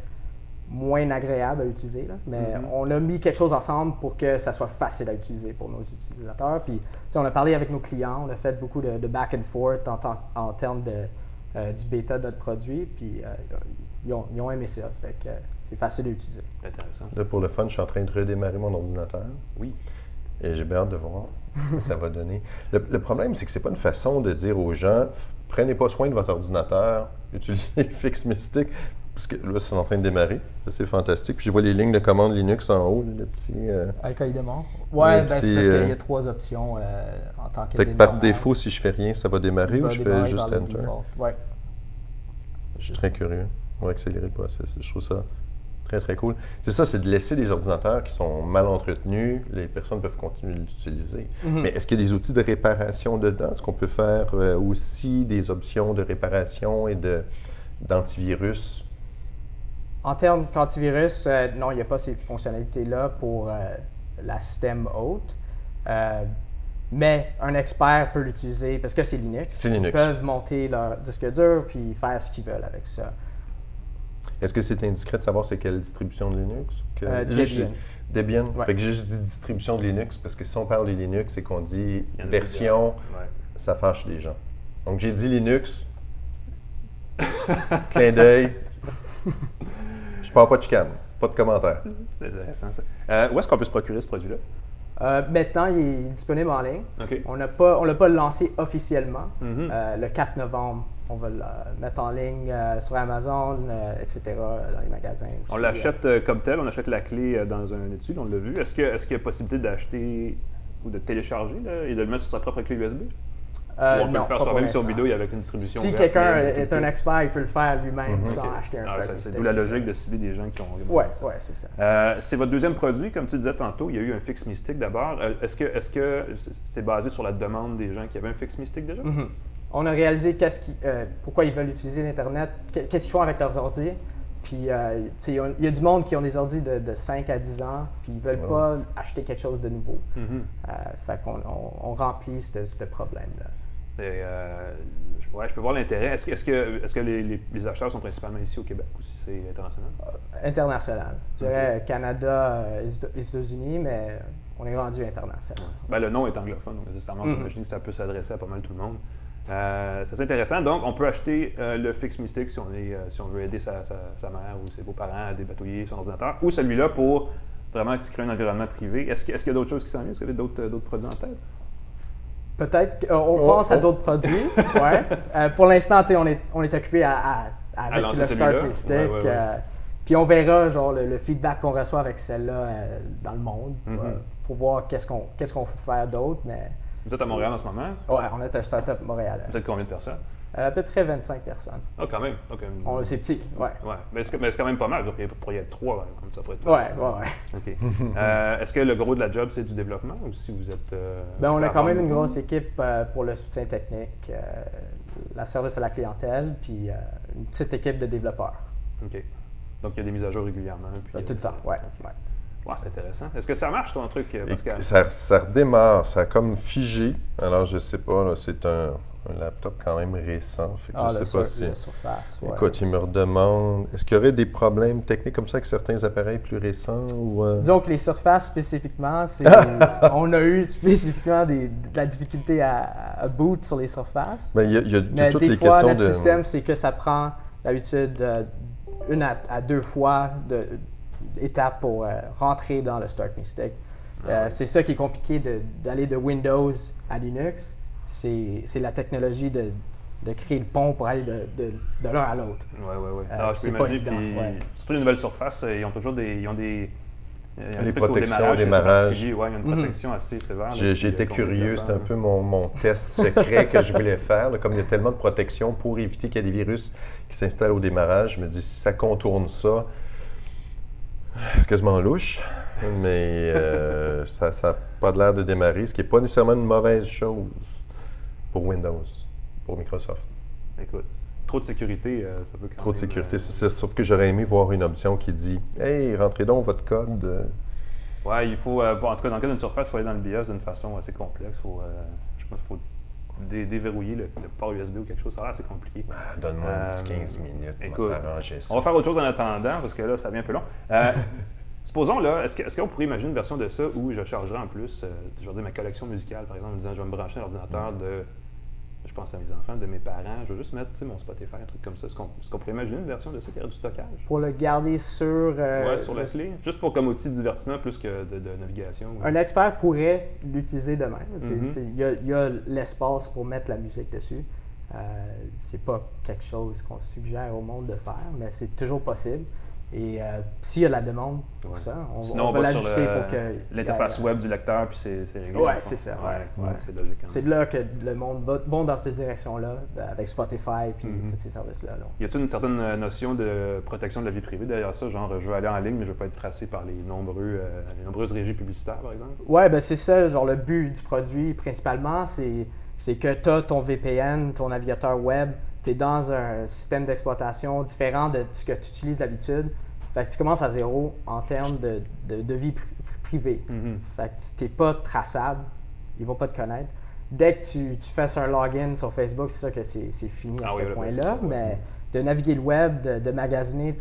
moins agréable à utiliser. Là. Mais on a mis quelque chose ensemble pour que ça soit facile à utiliser pour nos utilisateurs. Puis, on a parlé avec nos clients, on a fait beaucoup de back and forth en termes du bêta de notre produit. Puis, ils ont aimé ça. Fait que c'est facile à utiliser. C'est intéressant. Là, pour le fun, je suis en train de redémarrer mon ordinateur. Oui. Et j'ai bien hâte de voir ce que ça va donner. Le problème, c'est que c'est pas une façon de dire aux gens « Prenez pas soin de votre ordinateur, utilisez Fix Mystic ». Parce que là, c'est en train de démarrer. C'est fantastique. Puis je vois les lignes de commande Linux en haut, le petit... Avec quand il démarre. Ouais, c'est parce qu'il y a 3 options en tant que Fait que par défaut, si je fais rien, ça va démarrer ou je fais juste Enter? Ouais. Je suis très curieux. On va accélérer le processus. Je trouve ça très, très cool. C'est ça, c'est de laisser des ordinateurs qui sont mal entretenus. Les personnes peuvent continuer de l'utiliser. Mais est-ce qu'il y a des outils de réparation dedans? Est-ce qu'on peut faire aussi des options de réparation et d'antivirus? En termes d'antivirus, non, il n'y a pas ces fonctionnalités-là pour la système haute. Mais un expert peut l'utiliser parce que c'est Linux. C'est Linux. Ils peuvent monter leur disque dur puis faire ce qu'ils veulent avec ça. Est-ce que c'est indiscret de savoir c'est quelle distribution de Linux? Debian. Debian? Ouais. Fait que j'ai juste dit distribution de Linux parce que si on parle de Linux et qu'on dit version, ça fâche les gens. Donc j'ai dit Linux. Clin d'œil. Je parle pas de chicane, pas de commentaires. C'est intéressant ça. Où est-ce qu'on peut se procurer ce produit-là? Maintenant, il est disponible en ligne. Okay. On l'a pas lancé officiellement. Le 4 novembre, on va le mettre en ligne sur Amazon, etc., dans les magasins aussi. On l'achète comme tel, on achète la clé dans un étude, on l'a vu. Est-ce qu'il y a possibilité d'acheter ou de télécharger là, et de le mettre sur sa propre clé USB? Ou on peut le faire soi-même sur vidéo avec une distribution. Si ouverte, quelqu'un est un expert, il peut le faire lui-même sans acheter un produit. C'est d'où la logique de cibler des gens qui ont... Oui, c'est ça. C'est votre deuxième produit, comme tu disais tantôt, il y a eu un Fix Mystic d'abord. Est-ce que c'est basé sur la demande des gens qui avaient un Fix Mystic déjà? On a réalisé pourquoi ils veulent utiliser l'Internet, qu'est-ce qu'ils font avec leurs ordi. Puis, il y a du monde qui ont des ordi de 5 à 10 ans, puis ils ne veulent pas acheter quelque chose de nouveau. Fait qu'on remplit ce problème-là. Je peux voir l'intérêt. Est-ce que les acheteurs sont principalement ici au Québec ou si c'est international? International. Je dirais Canada, les États-Unis, mais on est rendu international. Ben, le nom est anglophone, donc nécessairement, j'imagine que ça peut s'adresser à pas mal tout le monde. C'est intéressant. Donc, on peut acheter le Fix Mystic si on veut aider sa mère ou ses beaux-parents à débatoyer son ordinateur, ou celui-là pour vraiment créer un environnement privé. Est-ce qu'il y a d'autres choses qui s'en viennent? Est-ce qu'il y a d'autres produits en tête? Peut-être qu'on pense à d'autres produits. Ouais. Pour l'instant, on est occupé avec le Start Mystic. Puis on verra genre, le feedback qu'on reçoit avec celle-là dans le monde pour voir qu'est-ce qu'on peut faire d'autre. Mais vous êtes à Montréal en ce moment? Oui, on est un start-up Montréal. Vous êtes combien de personnes? À peu près 25 personnes. Ah, quand même. C'est petit, ouais. Mais c'est quand même pas mal. Vous pourriez être 3, comme ça pourrait être. Ouais. OK. Est-ce que le gros de la job, c'est du développement ou si vous êtes. On a quand même une grosse équipe pour le soutien technique, la service à la clientèle, puis une petite équipe de développeurs. OK. Donc, il y a des mises à jour régulièrement. Puis, tout le temps, ouais. Ouais, c'est intéressant. Est-ce que ça marche, ton truc, Pascal? Ça redémarre, ça a comme figé. Alors, je sais pas, là, c'est un Un laptop quand même récent. Fait que Ah, je le sais pas si... le Surface, ouais. Écoute, il me redemande, est-ce qu'il y aurait des problèmes techniques comme ça avec certains appareils plus récents? Ou, Disons que les surfaces spécifiquement, on a eu spécifiquement de la difficulté à boot sur les surfaces. Ben, il y a Mais toutes des les fois, questions notre de... système, c'est que ça prend d'habitude 1 à 2 fois d'étape pour rentrer dans le Start Me Stick. C'est ça qui est compliqué d'aller de Windows à Linux. C'est la technologie de créer le pont pour aller de l'un à l'autre. Oui. Alors, je peux c'est pas imaginer, évident, puis, ouais. surtout les nouvelles surfaces, ils ont toujours des... il y a un Les truc protections au au c'est démarrage. particulier. Ouais, il y a une protection assez sévère. là, J'étais qu'on curieux, peut c'était faire. un peu mon test secret que je voulais faire. Là, comme il y a tellement de protection pour éviter qu'il y ait des virus qui s'installent au démarrage, je me dis si ça contourne ça, c'est quasiment louche, mais ça n'a pas l'air de démarrer, ce qui n'est pas nécessairement une mauvaise chose pour Windows, pour Microsoft. Écoute, trop de sécurité, ça peut quand Trop de même, sécurité, sauf que j'aurais aimé voir une option qui dit « Hey, rentrez donc votre code. Ouais, il faut, en tout cas, dans le cas d'une surface, il faut aller dans le BIOS d'une façon assez complexe. Je pense qu'il faut déverrouiller le port USB ou quelque chose. Ça a l'air assez compliqué. Donne-moi un petit 15 minutes pour Écoute, m'arranger ça. on va faire autre chose en attendant, parce que là, ça devient un peu long. Supposons, là, est-ce qu'on pourrait imaginer une version de ça où je chargerais en plus, je vais dire, ma collection musicale, par exemple, en disant, je vais me brancher à l'ordinateur de, je pense à mes enfants, de mes parents, je vais juste mettre mon Spotify, un truc comme ça. Est-ce qu'on pourrait imaginer une version de ça qui aurait du stockage? Pour le garder sur... Ouais, sur la clé. Juste pour comme outil de divertissement plus que de navigation. Un expert pourrait l'utiliser de même. Mm-hmm. Il y a l'espace pour mettre la musique dessus. C'est pas quelque chose qu'on suggère au monde de faire, mais c'est toujours possible. Et s'il y a la demande pour ça, Sinon, on va sur l'ajuster pour que... l'interface web du lecteur, puis c'est réglé. Ouais, c'est ça. Ouais. C'est logique. C'est là que le monde va dans cette direction-là, avec Spotify et tous ces services-là. Y a-t-il une certaine notion de protection de la vie privée derrière ça? Genre, je veux aller en ligne, mais je veux pas être tracé par les nombreuses régies publicitaires, par exemple? Ouais, ben c'est ça. Genre, le but du produit, principalement, c'est que tu as ton VPN, ton navigateur web, tu es dans un système d'exploitation différent de ce que tu utilises d'habitude. Fait que tu commences à zéro en termes de vie privée. Mm-hmm. Fait que tu n'es pas traçable, ils ne vont pas te connaître. Dès que tu fasses un login sur Facebook, c'est sûr que c'est fini à ce point-là. Mais de naviguer le web, de magasiner,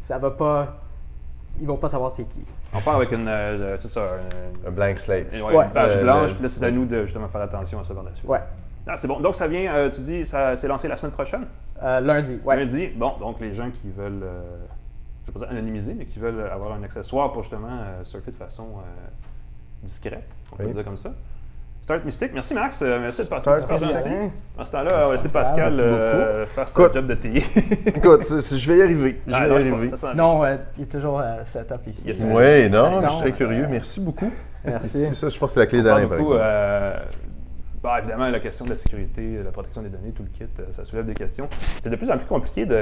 ça va pas... Ils vont pas savoir c'est qui. On part avec un blank slate. Une page blanche, puis là, c'est à nous de justement faire attention à ça dans la suite. Ouais. Ah, c'est bon. Donc, ça vient, tu dis, ça s'est lancé la semaine prochaine? Lundi, ouais. Lundi. Bon, donc les gens qui veulent, je ne vais pas dire anonymiser, mais qui veulent avoir un accessoire pour justement surfer de façon discrète, on peut le dire comme ça. Start Me Stick. Merci Max, merci de passer. En ce temps-là, on va laisser Pascal faire son job de TI. Écoute, je vais y arriver. Je vais y arriver. Sinon, il est toujours setup ici. Oui, non, je suis très curieux. Merci beaucoup. Merci. C'est ça, je pense que c'est la clé d'Alain, par exemple. Évidemment, la question de la sécurité, la protection des données, tout le kit, ça soulève des questions. C'est de plus en plus compliqué de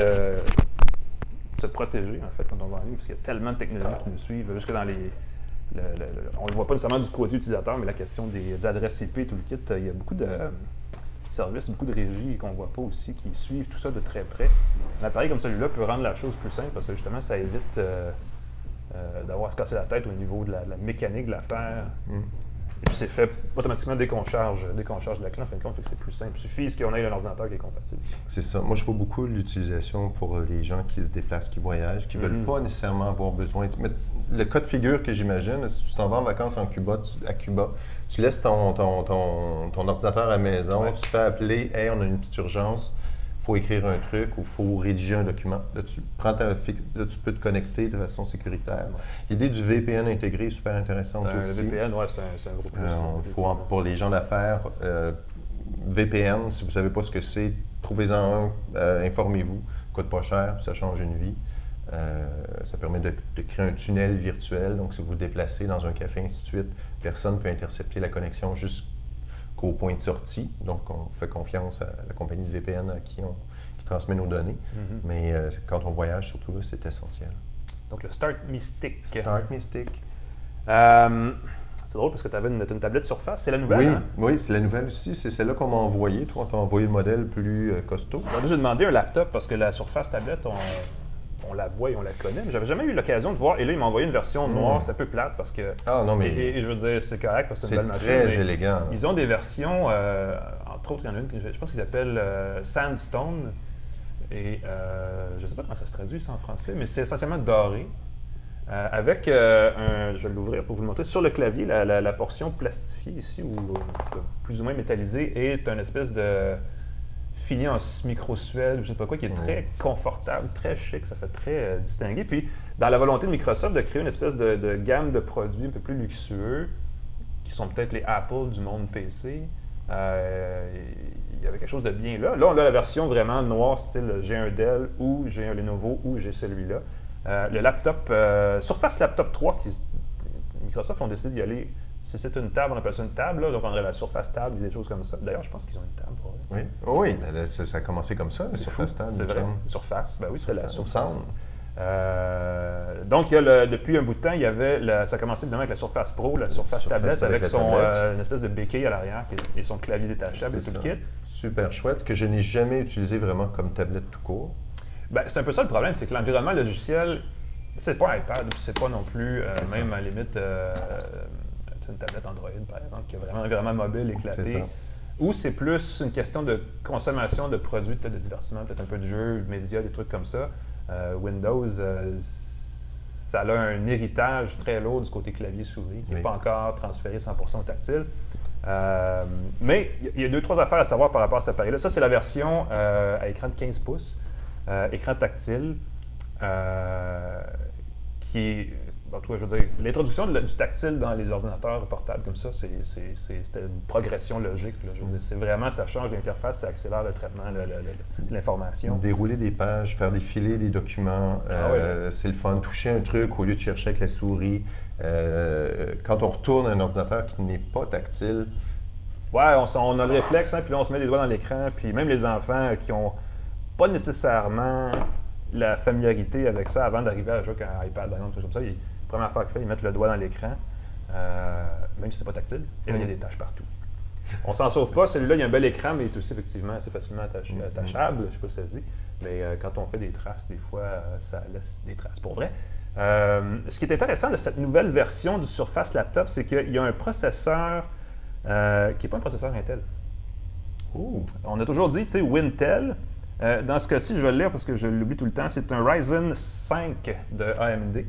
se protéger, en fait, quand on va en ligne, parce qu'il y a tellement de technologies qui nous suivent, jusque dans les... on ne le voit pas nécessairement du côté utilisateur, mais la question des adresses IP, tout le kit, il y a beaucoup de services, beaucoup de régies qu'on ne voit pas aussi, qui suivent tout ça de très près. Un appareil comme celui-là peut rendre la chose plus simple, parce que justement, ça évite d'avoir à se casser la tête au niveau de la mécanique de l'affaire. Et puis c'est fait automatiquement dès qu'on charge la clé, en fin de compte, fait que c'est plus simple. Il suffit qu'on ait un ordinateur qui est compatible. C'est ça. Moi, je vois beaucoup l'utilisation pour les gens qui se déplacent, qui voyagent, qui ne veulent pas nécessairement avoir besoin. Mais le cas de figure que j'imagine, si tu t'en vas en vacances à Cuba, tu laisses ton ordinateur à la maison, tu te fais appeler, « Hey, on a une petite urgence. » Il faut écrire un truc ou il faut rédiger un document. Là, tu peux te connecter de façon sécuritaire. L'idée du VPN intégré est super intéressante aussi. Le VPN, c'est un gros plus. Pour les gens d'affaires, VPN, si vous ne savez pas ce que c'est, trouvez-en un, informez-vous. Ça coûte pas cher, ça change une vie. Ça permet de créer un tunnel virtuel. Donc, si vous vous déplacez dans un café, ainsi de suite, personne ne peut intercepter la connexion jusqu'au point de sortie. Donc, on fait confiance à la compagnie de VPN qui transmet nos données. Mais quand on voyage, surtout, là, c'est essentiel. Donc, le Start Me Stick. Start Me Stick. C'est drôle parce que tu avais une tablette Surface. C'est la nouvelle, hein? Oui, c'est la nouvelle aussi. C'est celle-là qu'on m'a envoyée. Toi, on t'a envoyé le modèle plus costaud. J'ai demandé un laptop parce que la Surface tablette, on la voit et on la connaît, mais j'avais jamais eu l'occasion de voir. Et là, il m'a envoyé une version noire, c'est un peu plate parce que. Ah non, mais. Et je veux dire, c'est correct parce que c'est une belle machine. C'est très élégant. Ils ont des versions, entre autres, il y en a une que je pense qu'ils appellent Sandstone. Et je ne sais pas comment ça se traduit ça en français, mais c'est essentiellement doré. Avec, je vais l'ouvrir pour vous le montrer, sur le clavier, la portion plastifiée ici, ou plus ou moins métallisée, est une espèce de fini en micro-suède, je ne sais pas quoi, qui est très confortable, très chic, ça fait très distingué. Puis, dans la volonté de Microsoft de créer une espèce de gamme de produits un peu plus luxueux, qui sont peut-être les Apple du monde PC, il y avait quelque chose de bien là. Là, on a la version vraiment noire, style j'ai un Dell, ou j'ai un Lenovo, ou j'ai celui-là. Le laptop, Surface Laptop 3, Microsoft ont décidé d'y aller. Si c'est une table, on appelle ça une table, là, donc on aurait la Surface Table et des choses comme ça. D'ailleurs, je pense qu'ils ont une table. Oui, oui, ça a commencé comme ça, la Surface Table. C'est vrai, Surface, ben oui, c'est la Surface. Donc, depuis un bout de temps, ça a commencé évidemment avec la Surface Pro, la Surface Tablette, avec une espèce de béquille à l'arrière et son clavier détachable et tout le kit. Super chouette, que je n'ai jamais utilisé vraiment comme tablette tout court. Ben, c'est un peu ça le problème, c'est que l'environnement logiciel, c'est pas un iPad, c'est pas non plus, même à la limite, une tablette Android par exemple, qui a vraiment un environnement mobile éclaté. Ou c'est plus une question de consommation de produits, peut-être de divertissement, peut-être un peu de jeux, de médias, des trucs comme ça. Windows, ça a un héritage très lourd du côté clavier-souris, qui n'est pas encore transféré 100% au tactile. Mais il y a 2-3 affaires à savoir par rapport à cet appareil-là. Ça, c'est la version à écran de 15 pouces. Écran tactile, qui est, en tout cas, je veux dire, l'introduction du tactile dans les ordinateurs portables comme ça, c'était une progression logique. Là, je veux dire, c'est vraiment, ça change l'interface, ça accélère le traitement de l'information. Dérouler des pages, faire défiler des documents, c'est le fun. Toucher un truc au lieu de chercher avec la souris. Quand on retourne à un ordinateur qui n'est pas tactile. Ouais, on a le réflexe, hein, puis là, on se met les doigts dans l'écran, puis même les enfants qui ont pas nécessairement la familiarité avec ça avant d'arriver à jouer avec un iPad, par exemple, tout comme ça. La première affaire qu'il fait, ils mettent le doigt dans l'écran, même si c'est pas tactile, et là, il y a des tâches partout. On s'en sauve pas. Celui-là, il y a un bel écran, mais il est aussi effectivement assez facilement attachable. Je sais pas si ça se dit. Mais quand on fait des traces, des fois, ça laisse des traces pour vrai. Ce qui est intéressant de cette nouvelle version du Surface Laptop, c'est qu'il y a un processeur qui n'est pas un processeur Intel. On a toujours dit, tu sais, Wintel. Dans ce cas-ci, je vais le lire parce que je l'oublie tout le temps. C'est un Ryzen 5 de AMD.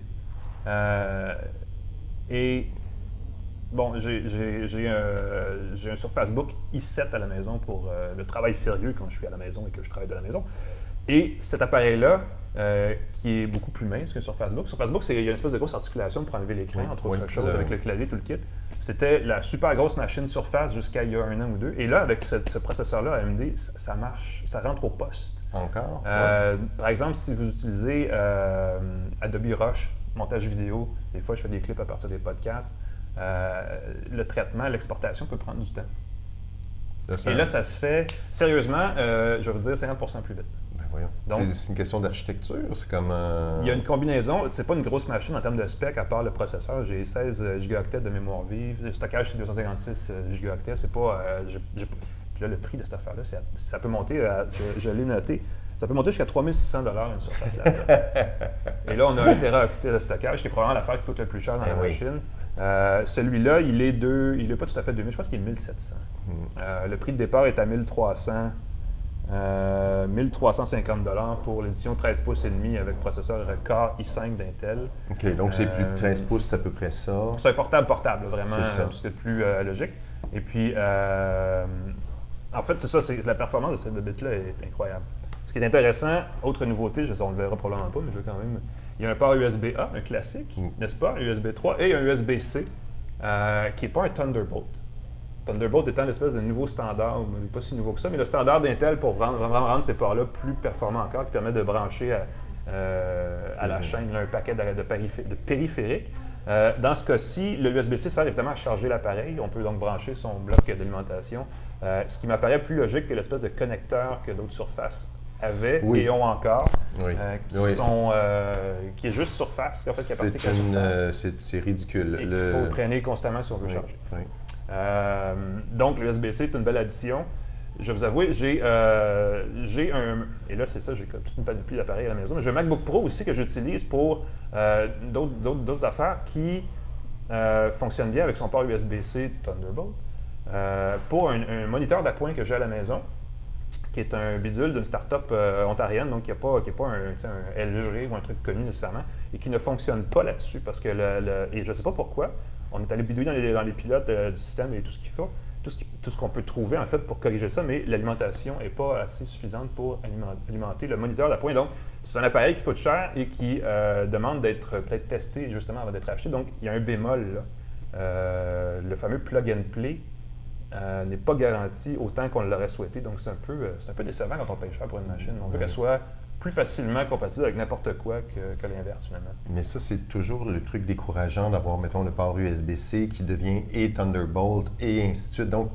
Et bon, j'ai un Surface Book i7 à la maison pour le travail sérieux quand je suis à la maison et que je travaille de la maison. Et cet appareil-là, qui est beaucoup plus mince qu'un Surface Book. Surface Book, il y a une espèce de grosse articulation pour enlever l'écran, entre autres choses, avec le clavier, tout le kit. C'était la super grosse machine Surface jusqu'à il y a 1 an ou 2. Et là, avec ce processeur-là, AMD, ça marche, ça rentre au poste. Encore? Par exemple, si vous utilisez Adobe Rush, montage vidéo, des fois je fais des clips à partir des podcasts, le traitement, l'exportation peut prendre du temps. Et là, ça se fait, sérieusement, je vais vous dire, 50% plus vite. Donc, c'est une question d'architecture, c'est comme... Il y a une combinaison, c'est pas une grosse machine en termes de spec, à part le processeur. J'ai 16 gigaoctets de mémoire vive, le stockage c'est 256 gigaoctets, c'est pas... Puis là, le prix de cette affaire-là, ça peut monter, je l'ai noté, ça peut monter jusqu'à 3 600 $ une Surface Laptop. Et là, on a 1 téraoctet de stockage, qui est probablement l'affaire qui coûte le plus cher dans la machine. Celui-là, il est pas tout à fait 2000, je pense qu'il est 1700. Le prix de départ est à 1300. 1350 $ pour l'édition 13 pouces et demi avec processeur Core i5 d'Intel. OK, donc c'est plus de 13 pouces, c'est à peu près ça. C'est un portable, vraiment, ce qui est le plus logique. Et puis, en fait, c'est ça, la performance de cette bébête-là est incroyable. Ce qui est intéressant, autre nouveauté, on ne le verra probablement pas, mais je veux quand même... Il y a un port USB-A, un classique, n'est-ce pas, un USB 3, et un USB-C, qui n'est pas un Thunderbolt. Thunderbolt étant l'espèce de nouveau standard, pas si nouveau que ça, mais le standard d'Intel pour vraiment rendre ces ports-là plus performants encore, qui permet de brancher à la chaîne là, un paquet de périphériques. Dans ce cas-ci, le USB-C sert évidemment à charger l'appareil. On peut donc brancher son bloc d'alimentation, ce qui m'apparaît plus logique que l'espèce de connecteur que d'autres surfaces avaient et ont encore, qui est juste Surface, en fait, qui appartient à Surface. C'est ridicule. Et qu'il faut traîner constamment si on veut charger. Donc, le USB-C est une belle addition. je vais vous avouer, j'ai un... Et là, c'est ça, j'ai toute une panoplie d'appareils à la maison. Mais j'ai un MacBook Pro aussi que j'utilise pour d'autres affaires qui fonctionnent bien avec son port USB-C Thunderbolt. Pour un moniteur d'appoint que j'ai à la maison, qui est un bidule d'une start-up ontarienne, donc qui n'est pas un LG ou un truc connu nécessairement, et qui ne fonctionne pas là-dessus, parce que, et je ne sais pas pourquoi, on est allé bidouiller dans les pilotes du système et tout ce qu'il faut, tout ce qu'on peut trouver en fait pour corriger ça, mais l'alimentation n'est pas assez suffisante pour alimenter le moniteur d'appoint. Donc, c'est un appareil qui coûte cher et qui demande d'être peut-être testé justement avant d'être acheté. Donc, il y a un bémol là. Le fameux plug and play n'est pas garanti autant qu'on l'aurait souhaité. Donc, c'est un peu décevant quand on paye cher pour une machine. On veut qu'elle soit plus facilement compatible avec n'importe quoi que l'inverse, finalement. Mais ça, c'est toujours le truc décourageant d'avoir, mettons, le port USB-C qui devient et Thunderbolt et ainsi de suite. Donc,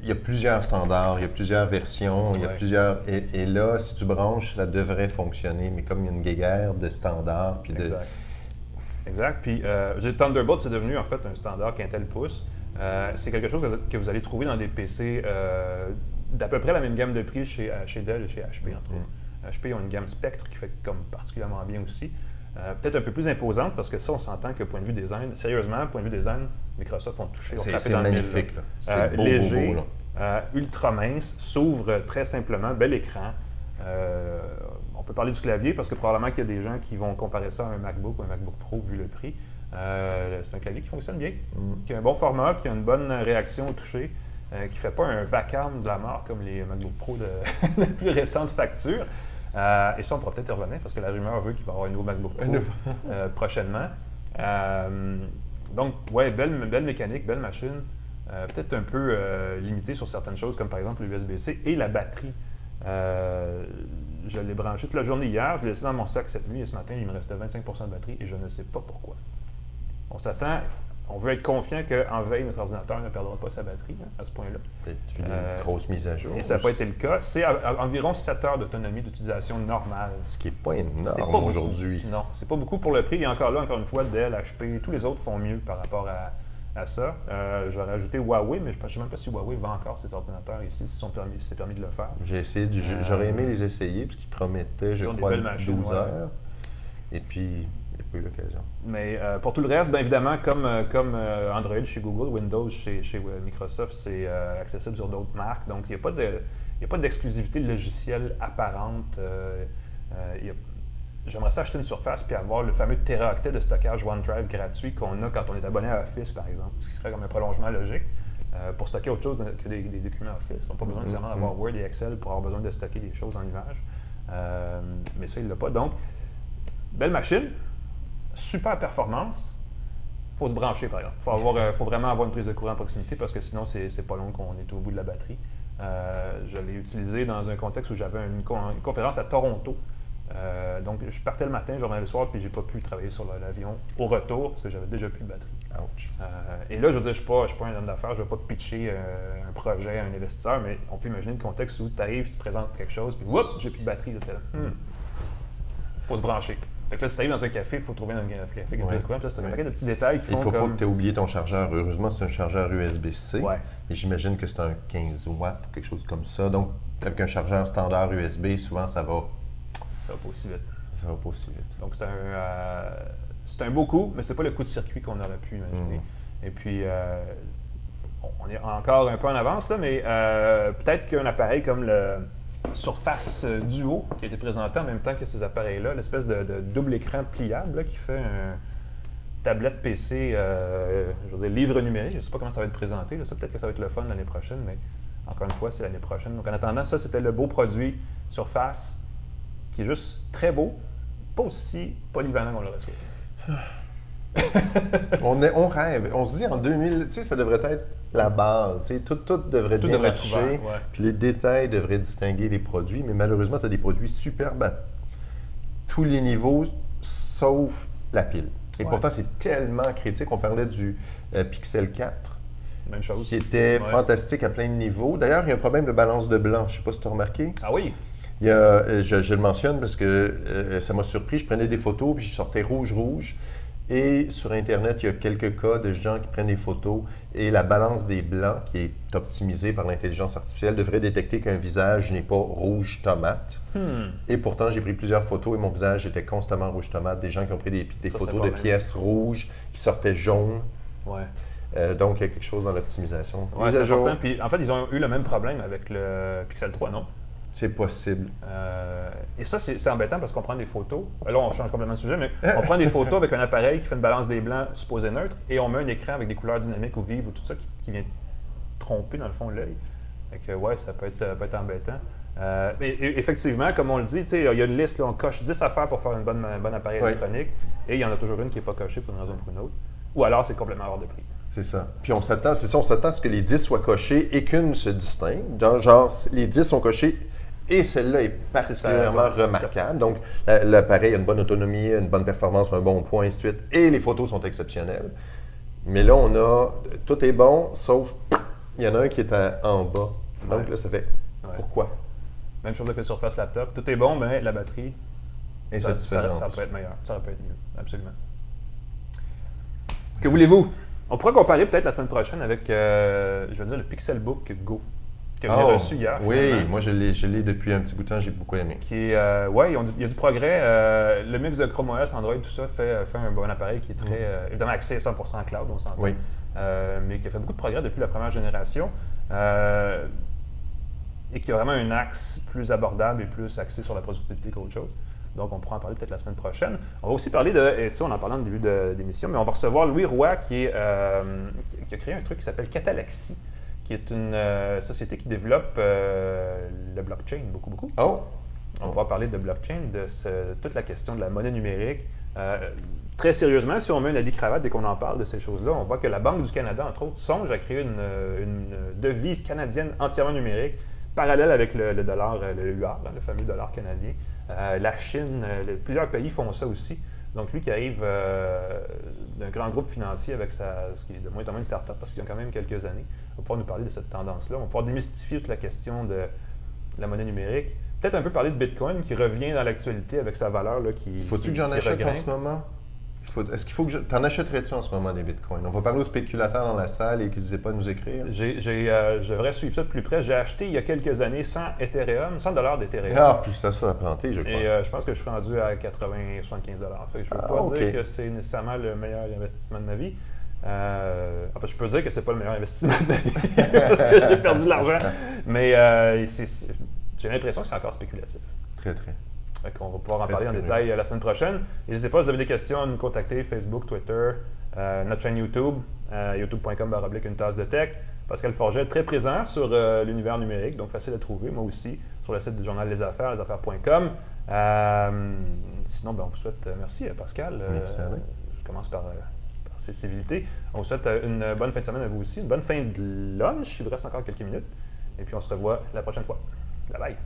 il y a plusieurs standards, il y a plusieurs versions, il y a plusieurs... Et là, si tu branches, ça devrait fonctionner, mais comme il y a une guéguerre de standards, puis de... Exact. Puis, Thunderbolt, c'est devenu, en fait, un standard qu'Intel pousse. C'est quelque chose que vous allez trouver dans des PC d'à peu près la même gamme de prix chez Dell et chez HP, entre autres. HP ont une gamme Spectre qui fait comme particulièrement bien aussi. Peut-être un peu plus imposante parce que ça, on s'entend que point de vue design, sérieusement, point de vue design, Microsoft ont touché. C'est magnifique. C'est beau, léger, beau, ultra mince, s'ouvre très simplement, bel écran. On peut parler du clavier parce que probablement qu'il y a des gens qui vont comparer ça à un MacBook ou un MacBook Pro vu le prix. C'est un clavier qui fonctionne bien, qui a un bon format, qui a une bonne réaction au toucher, qui ne fait pas un vacarme de la mort comme les MacBook Pro de plus récentes factures. Et ça, on pourra peut-être y revenir parce que la rumeur veut qu'il va y avoir un nouveau MacBook Pro prochainement. Donc, ouais, belle mécanique, belle machine. Peut-être un peu limitée sur certaines choses comme par exemple l'USB-C et la batterie. Je l'ai branché toute la journée hier, je l'ai laissé dans mon sac cette nuit et ce matin, il me restait 25% de batterie et je ne sais pas pourquoi. On s'attend, on veut être confiant qu'en veille, notre ordinateur ne perdra pas sa batterie à ce point-là. Peut-être une grosse mise à jour. Et ça n'a pas été le cas. C'est environ 7 heures d'autonomie d'utilisation normale. Ce qui n'est pas énorme aujourd'hui. Non, c'est pas beaucoup pour le prix. Et encore là, encore une fois, Dell, HP, tous les autres font mieux par rapport à ça. J'aurais ajouté Huawei, mais je ne sais même pas si Huawei vend encore ses ordinateurs ici, si c'est permis de le faire. J'aurais aimé les essayer, parce qu'ils promettaient, je crois, 12 heures. Et puis, il n'y a pas eu l'occasion. Mais pour tout le reste, bien évidemment, comme Android chez Google, Windows chez Microsoft, c'est accessible sur d'autres marques. Donc, il n'y a pas d'exclusivité logicielle apparente. J'aimerais ça acheter une Surface puis avoir le fameux téraoctet de stockage OneDrive gratuit qu'on a quand on est abonné à Office, par exemple, ce qui serait comme un prolongement logique pour stocker autre chose que des documents Office. On n'a pas besoin nécessairement d'avoir Word et Excel pour avoir besoin de stocker des choses en image. Mais ça, il ne l'a pas. Donc, belle machine, super performance. Il faut se brancher, par exemple. Il faut vraiment avoir une prise de courant à proximité parce que sinon, c'est pas long qu'on est au bout de la batterie. Je l'ai utilisé dans un contexte où j'avais une conférence à Toronto. Donc, je partais le matin, je revenais le soir, puis j'ai pas pu travailler sur l'avion au retour parce que j'avais déjà plus de batterie. Ouch. Et là, je veux dire, je suis pas un homme d'affaires, je ne vais pas pitcher un projet à un investisseur, mais on peut imaginer le contexte où tu arrives, tu présentes quelque chose, puis whoop, j'ai plus de batterie. Faut se brancher. Fait que là, si tu arrives dans un café, il faut trouver un café qui a plus de courant, puis là, c'est un paquet de petits détails qui font. Il ne faut pas que tu aies oublié ton chargeur. Heureusement, c'est un chargeur USB-C. Ouais. Et j'imagine que c'est un 15 watts ou quelque chose comme ça. Donc, avec un chargeur standard USB, souvent, ça va. Ça va pas aussi vite. Ça va pas aussi vite. Donc, c'est un beau coup, mais c'est pas le coup de circuit qu'on aurait pu imaginer. Et puis, on est encore un peu en avance, là, mais peut-être qu'un appareil comme le Surface Duo, qui a été présenté en même temps que ces appareils-là, l'espèce de double écran pliable là, qui fait un tablette PC, je veux dire, livre numérique. Je ne sais pas comment ça va être présenté. Là. Ça, peut-être que ça va être le fun l'année prochaine, mais encore une fois, c'est l'année prochaine. Donc, en attendant, ça, c'était le beau produit Surface, qui est juste très beau, pas aussi polyvalent qu'on l'aurait souhaité. On rêve. On se dit en 2000, tu sais, ça devrait être la base. Tout devrait bien marcher. Puis les détails devraient distinguer les produits. Mais malheureusement, tu as des produits superbes à tous les niveaux, sauf la pile. Et pourtant, c'est tellement critique. On parlait du Pixel 4. Même chose. Qui était fantastique à plein de niveaux. D'ailleurs, il y a un problème de balance de blanc. Je ne sais pas si tu as remarqué. Ah oui? Il y a, je le mentionne parce que ça m'a surpris. Je prenais des photos puis je sortais rouge. Et sur Internet, il y a quelques cas de gens qui prennent des photos et la balance des blancs, qui est optimisée par l'intelligence artificielle, devrait détecter qu'un visage n'est pas rouge tomate. Et pourtant, j'ai pris plusieurs photos et mon visage était constamment rouge tomate. Des gens qui ont pris des photos de pièces rouges qui sortaient jaunes. Ouais. Donc, il y a quelque chose dans l'optimisation. Ouais, c'est important. Puis, en fait, ils ont eu le même problème avec le Pixel 3, non? C'est possible. Et ça, c'est embêtant parce qu'on prend des photos. Là, on change complètement de sujet, mais on prend des photos avec un appareil qui fait une balance des blancs supposé neutre et on met un écran avec des couleurs dynamiques ou vives ou tout ça qui vient tromper, dans le fond, l'œil. Fait que, ouais, ça peut être embêtant. Et effectivement, comme on le dit, il y a une liste, là, on coche 10 affaires pour faire un bon appareil électronique et il y en a toujours une qui n'est pas cochée pour une raison ou pour une autre. Ou alors, c'est complètement hors de prix. C'est ça. Puis on s'attend à ce que les 10 soient cochés et qu'une se distingue. Genre, les 10 sont cochés et celle-là est particulièrement remarquable. Donc, l'appareil a une bonne autonomie, une bonne performance, un bon point, ainsi de suite. Et les photos sont exceptionnelles. Mais là, tout est bon, sauf il y en a un qui est en bas. Donc là, ça fait pourquoi? Même chose avec le Surface Laptop. Tout est bon, mais la batterie, insatisfaisante. Ça peut être meilleur. Ça peut être mieux, absolument. Que voulez-vous? On pourra comparer peut-être la semaine prochaine avec, je vais dire, le Pixelbook Go. Que j'ai reçu hier. Oui, moi je l'ai depuis un petit bout de temps, j'ai beaucoup aimé. Il y a du progrès. Le mix de Chrome OS, Android, tout ça fait un bon appareil qui est très, évidemment, axé à 100% en cloud, on s'entend. Oui. Mais qui a fait beaucoup de progrès depuis la première génération. Et qui a vraiment un axe plus abordable et plus axé sur la productivité qu'autre chose. Donc, on pourra en parler peut-être la semaine prochaine. On va aussi parler on en parlait au début de l'émission, mais on va recevoir Louis Roy qui a créé un truc qui s'appelle Catalaxy, qui est une société qui développe le blockchain beaucoup. Oh! On va parler de blockchain, de toute la question de la monnaie numérique. Très sérieusement, si on met un habit cravate dès qu'on en parle de ces choses-là, on voit que la Banque du Canada, entre autres, songe à créer une devise canadienne entièrement numérique, parallèle avec le dollar, le UR, le fameux dollar canadien. La Chine, plusieurs pays font ça aussi. Donc, lui qui arrive d'un grand groupe financier avec ce qui est de moins en moins une start-up, parce qu'il y a quand même quelques années, on va pouvoir nous parler de cette tendance-là. On va pouvoir démystifier toute la question de la monnaie numérique. Peut-être un peu parler de Bitcoin qui revient dans l'actualité avec sa valeur là, qui Faut-tu que j'en achète en ce moment? Est-ce qu'il faut que t'en achèterais-tu en ce moment des bitcoins? On va parler aux spéculateurs dans la salle et qu'ils n'hésitent pas à nous écrire. Je devrais suivre ça de plus près. J'ai acheté il y a quelques années 100 $ d'Ethereum. Ah, puis ça a planté, je crois. Et je pense que je suis rendu à 80-75 $. Fait que je ne peux pas dire que c'est nécessairement le meilleur investissement de ma vie. Je peux dire que c'est pas le meilleur investissement de ma vie parce que j'ai perdu de l'argent. Mais j'ai l'impression que c'est encore spéculatif. Très, très. On va pouvoir en parler en détail la semaine prochaine. N'hésitez pas, si vous avez des questions, à nous contacter, Facebook, Twitter, notre chaîne YouTube, youtube.com/une tasse de tech. Pascal Forget est très présent sur l'univers numérique, donc facile à trouver, moi aussi, sur le site du journal Les Affaires, lesaffaires.com. Sinon, on vous souhaite merci Pascal. Merci à vous. Je commence par ces civilités. On vous souhaite une bonne fin de semaine à vous aussi, une bonne fin de lunch, il vous reste encore quelques minutes. Et puis on se revoit la prochaine fois. Bye bye.